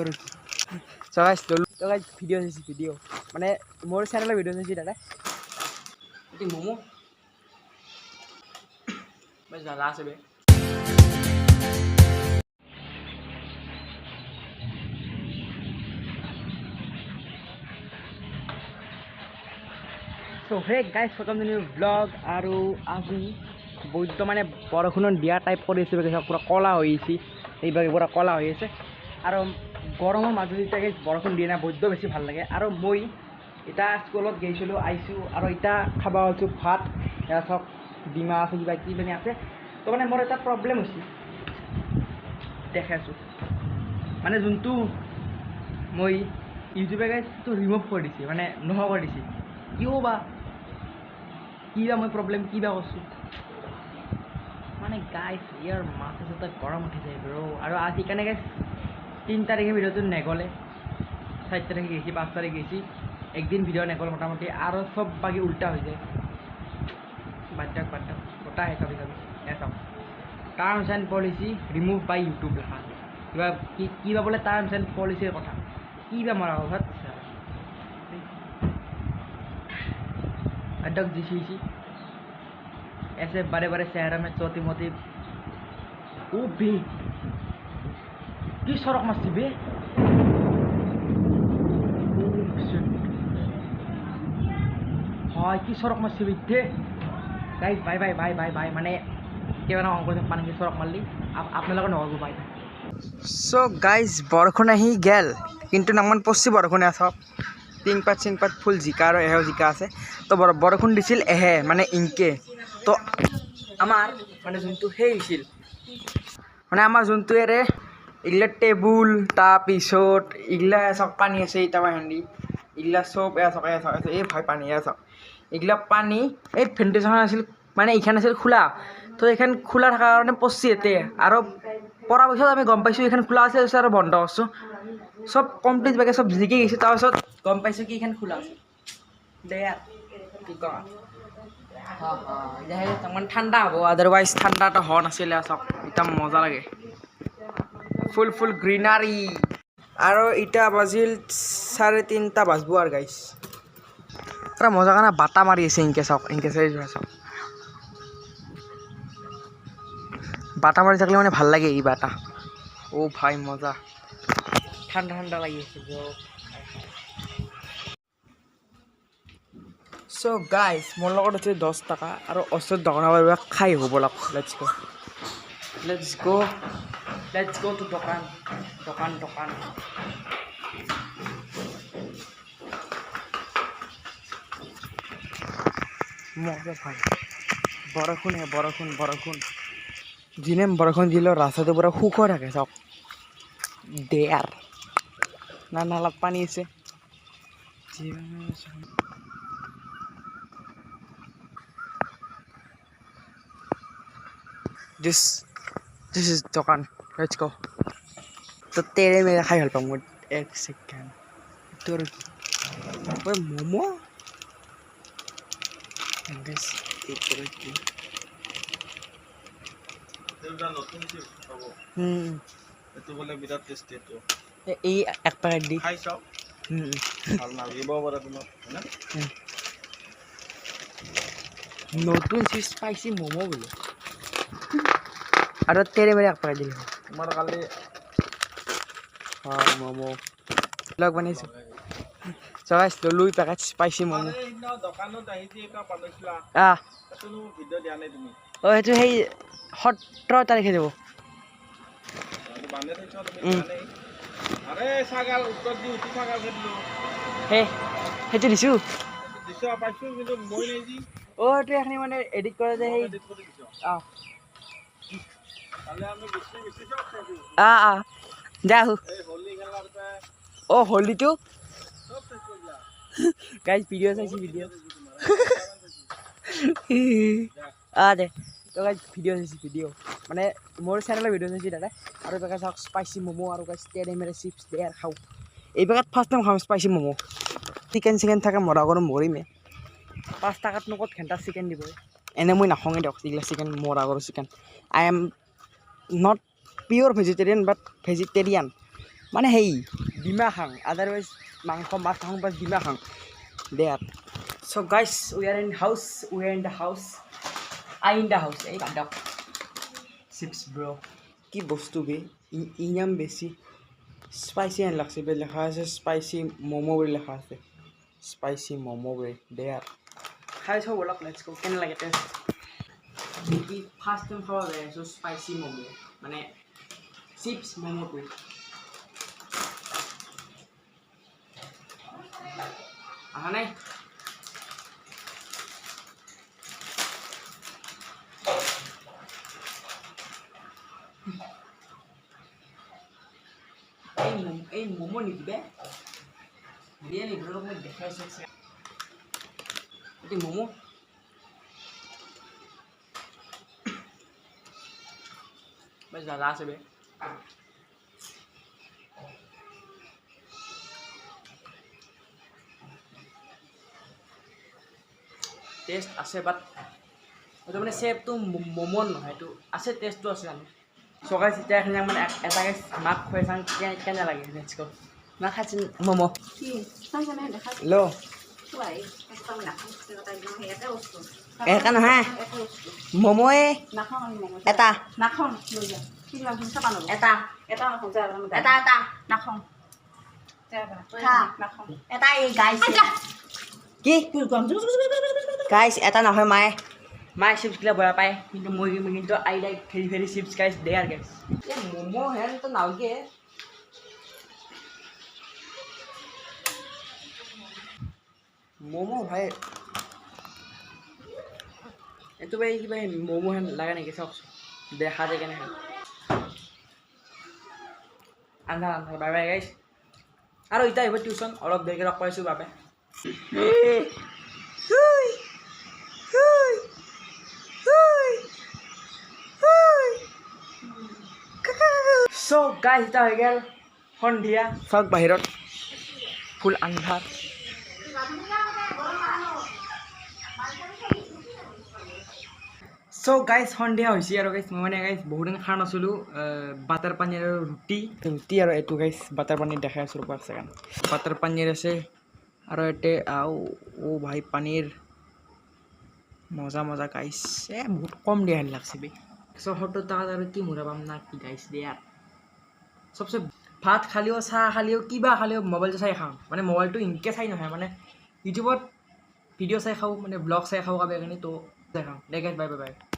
So guys, video is video. মানে মোৰ চেনেলৰ ভিডিও চাইছি দাদা এটি মোমো বাস দাদা আছে বে So hey guys, welcome to new vlog আৰু আজি বৈদ্য মানে বৰষুণৰ দিয়া টাইপ কৰিছে পুৰা কলা হৈ আছে এইবাৰ পুৰা কলা হৈ আছে আৰু গৰমৰ মাজত এতিয়া বৰষুণ দিয়ে না বৈদ্য বেছি ভাল লাগে আৰু মই এটা স্কুলত গৈছিলো আইছো আৰু এটা খাবা হইছো ভাত এয়া সব ডিমা আছে কিবা কি বনি আছে তো মানে মোৰ এটা প্ৰবলেম হৈছে দেখাছো মানে যোনটো মই ইউটিউবে গাইছ তো ৰিমুভ কৰি দিছি মানে নোহোৱা কৰি দিছি কিয় বা কিবা মই প্ৰবলেম কিবা কৈছো মানে গাইছ ইয়াৰ মাথা চাথা গৰম উঠি যায় ব্ৰ আৰু আজি কাৰণে গাইছ 3 তাৰিখে ভিডিওটো নেগলে 4 তাৰিখে গেছি 5 তাৰিখে গেছি একদিন ভিডিও নেগল মোটামুটি আৰু সব বাকি উল্টা হৈ যায় বাচ্চা গোটা হে কবি এসা terms and policy remove by YouTube লেখা কিবা বলে টার্মস এন্ড পলিসির কথা কিবা মারা অবস্থা अडक जिसी ऐसे बड़े बड़े शहरों में चौथी मोती ओ बे की सड़क मस्ती बे हाँ की सड़क मस्ती बिते guys bye bye bye bye bye माने केवल अंकल से पानी की सड़क मारली आपने लगा नॉर्मल बाय सो गाइस बरखुन आही गेल किंतु नामान पस्सी बरखुन आ सब टिंगपात फुल जिका और एहे जिका আছে তো বৰষুণ দিছিল এহে মানে ইনকে তো আমাৰ মানে যোনটো হেইছিল মানে আমাৰ যোনটো এৰে ইগলা টেবুল তা পিছত ইগলা সব পানী আছে ইটা হান্দি ইগলা সব আছে এই ভাই পানী আছে ইগলা পানী এই ভেন্টিলেশন আছিল মানে এইখান আছিল খোলা তো এইখান খোলা থাকাৰ কাৰণে পচি এতে আৰু পৰা পিছত আমি গম পাইছো এইখান খোলা আছে আৰু বন্ধ আছে সব কমপ্লিট বাকে সব জিকি গেছে তাৰ পিছত গম পাইছো কি এইখান খোলা আছে দে কি কম হ্যাঁ হ্যাঁ তেমন ঠান্ডা হবো আদারওয়াইজ ঠান্ডাটা হন আসলে সব এটা মজা লাগে ফুল ফুল গ্রিনারি আর এটা বাজিল 3:30 বাজবো আর গাইস পুরা মজা কানা বাতা মারি আছে ইনকে চাই সব বাতা মারি থাকলে মানে ভাল লাগে এই বাতা ও ভাই মজা ঠান্ডা ঠান্ডা লাগি আছে ব্রো So guys, মোৰ লগত আছে 10 টাকা আৰু অসত দোকানৰ পৰা খাই হ'ব লাগ let's go to দোকান মজা ভাই বৰষুণ দিনে বৰষুণ দিলে ৰাস্তাটো পুৰা শুকাই থাকে চক দেয়াৰ নালাত পানী আছে This is दुकान let's go तो तेरे मेरे खाई हल पाऊंगा एक सेकंड तो वो मोमो this एक की এটা নতুন কি খাবো এটো বলে বিরাট টেস্টি তো এই এক প্যাকেট দি খাই চাও ভাল লাগিব বড় তোমার না নতুন স্পাইসি মোমো বলে और तेरे मेरे एक दिल तुम्हारा काले हाँ मोमो लग बने so guys Louis packet spicy momo দোকানত আহি যে এটা পালৈছিলা তুমি ভিডিও দিয়া নাই তুমি ও এটো হেই 17 তাৰিখে যাব বানে থৈছ তুমি নাই আৰে সাগাল উত্তৰ দি উঠি সাগাল খেললো হে হেটো দিছো পাইছো কিন্তু মই নাই যি ও এটো এখনি মানে এডিট কৰে যে হেই তাহলে আমি বেশি সব খাবো যাও এই হোলি খেলার পে ও হোলি তো সব শেষ করলা গাইস ভিডিও চাইছি ভিডিও দে তো গাইস ভিডিও চাইছি ভিডিও মানে মোর চ্যানেলৰ ভিডিও চাইছি দাদা আৰু বেকা সব স্পাইসি মোমো আৰু গাইস তেৰে মেৰে চিপস দে আৰ খাও এই বেকাত ফাৰ্স্ট টাইম খাম স্পাইসি মোমো চিকেন থাকে মৰা গৰম মৰিমে 5 টাকাত নকত ঘন্টা চিকেন দিব এনে মই নাখঙে দিয়ক এইগলা চিকেন মৰা গরম chicken I am not pure vegetarian but vegetarian মানে সেই ডিমা খাং আদাৰৱাইজ মাংস মাছ খাং বাছ ডিমা খাং দে আৰ চ' গাইছ we are in the house I in the house এই বাদ দিয়ক চিপছ ব্ৰ' কি বস্তু বে ইনাম বেছি স্পাইচি হেন লাগছে বে লেখা আছে স্পাইচি ম'ম' বুলি লেখা আছে স্পাইচি ম'ম' বে দে আৰ খাই চাওঁ ব'লক লেটছ গো কেনে লাগে টেষ্ট কি ফাৰ্ষ্ট টাইম খাব যায় আছোঁ স্পাইচি ম'ম' মানে চিপছ ম'ম' কৈ আহা নাই এই ম'ম' নেকি বে ৰিয়েলি ধৰক মই দেখাইছোঁ এইটো ম'ম' বেছ জ্বালা আছে বে টেষ্ট আছে বাট এইটো মানে চেপটো ম'ম' নহয় এইটো আছে টেষ্টটো আছে জানো চকাই চিটাই খালি মানে এটাকে মাক খুৱাই চাওঁ কেনে লাগে লেটছ গো না খাইছে ম'ম' ল এটা নহয় ম'ম'য়ে এটা কি গাইছ এটা নহয় মায়ে চিপছ গিলা বেয়া পায় কিন্তু মই কিন্তু আই লাইক ভেৰি চিপছ গাইছ দে আৰ গাইছ ম'ম' হেন তো নালগে ম'ম' ভাই এইটো ভাই কিবা ম'ম' হেন লাগে নেকি চাওকচোন দেখা যায় কেনেকৈ আন্ধাৰ বাই বাই গাইছ আৰু এতিয়া আহিব টিউশ্যন অলপ দেৰিকৈ লগ পাইছোঁ বাবে চ' গাইছ এতিয়া হৈ গ'ল সন্ধিয়া চাওক বাহিৰত ফুল আন্ধাৰ চ' গাইছ সন্ধিয়া হৈছে আৰু গাইছ মই মানে গাইছ বহুত দিন খোৱা নাছিলোঁ বাটাৰ পানীৰ আৰু ৰুটি আৰু এইটো গাইছ বাটাৰ পানীৰ দেখাই আছোঁ ৰ'বা ছেকেণ্ড বাটাৰ পানীৰ আছে আৰু ইয়াতে অ' ভাই পানীৰ মজা মজা গাইছ বহুত কম দিয়া হেন লাগছে বে 70 টাকাত আৰু কি মুৰা পাম না কি গাইছ দিয়া চবচে ভাত খালেও চাহ খালেও কিবা খালেও মোবাইলটো চাই খাওঁ মানে মোবাইলটো ইনকে চাই নহয় মানে ইউটিউবত ভিডিঅ' চাই খাওঁ মানে ব্লগ চাই খাওঁ কাবে কাৰণে তো চাই খাওঁ দে গাইছ বাই বাই বাই